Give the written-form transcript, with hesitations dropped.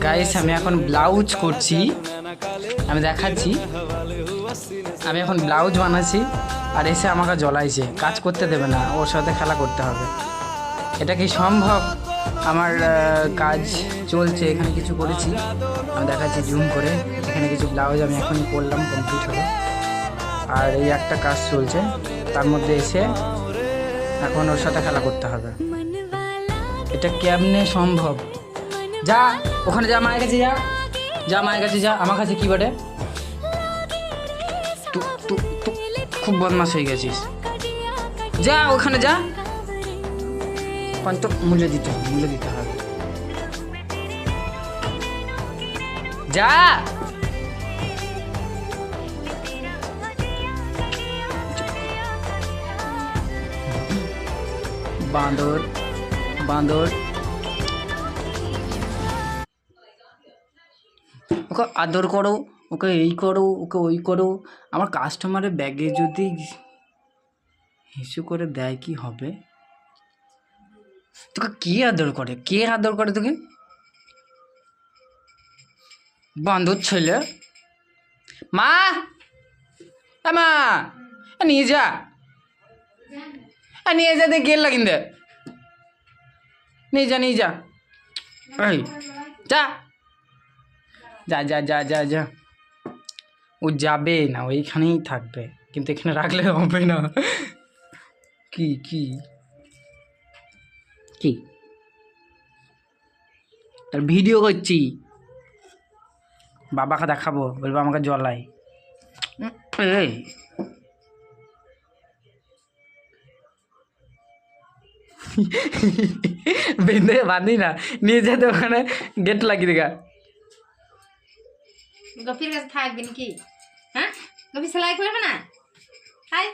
Guys আমি এখন blouse করছি, আমি দেখাচ্ছি। আমি এখন ব্লাউজ বানাচ্ছি আর এসে আমাকে জ্বলাইছে, কাজ করতে দেবে না, ওর সাথে খেলা করতে হবে। এটা কি সম্ভব? আমার কাজ চলছে, এখানে কিছু করেছি, আমি দেখাচ্ছি জুম করে। এখানে কিছু ব্লাউজ আমি এখনই করলাম, কমপ্লিট হলো। আর এই একটা কাজ চলছে, তার মধ্যে এসে এখন ওর সাথে খেলা করতে হবে। এটা কেমনে সম্ভব? যা ওখানে, যা মায়ের কাছে, যা যা মায়ের কাছে যা। আমার কাছে কি বটে? তুই খুব বদমাশ হয়ে গেছিস, যা ওখানে যা। তো মূল্য দিতে হবে, যা। বাঁদর বাঁদর, ওকে আদর করো, ওকে এই করো, ওকে ওই করো। আমার কাস্টমারের ব্যাগে যদি হিসু করে দেয় কি হবে? তোকে কে আদর করে? কে আদর করে তোকে? বাঁদর ছেলে। মা, মা নিয়ে যা, নিয়ে যা, দে গেল লাগিন দে, নিয়ে যা, নিয়ে যা, এই যা যা যা যা যা যা। ও যাবে না, ওইখানেই থাকবে, কিন্তু এখানে রাখলে হবে না। কি কি কি তার ভিডিও করছি, বাবাকে দেখাবো, বলবো আমাকে জ্বলাই। এই বেঁধে বাঁধি না, নিয়ে যেতে ওখানে গেট লাগিয়ে দেখা। গফির কাছে থাকবে নাকি? হ্যাঁ, গফি সেলাই করবে না? হাই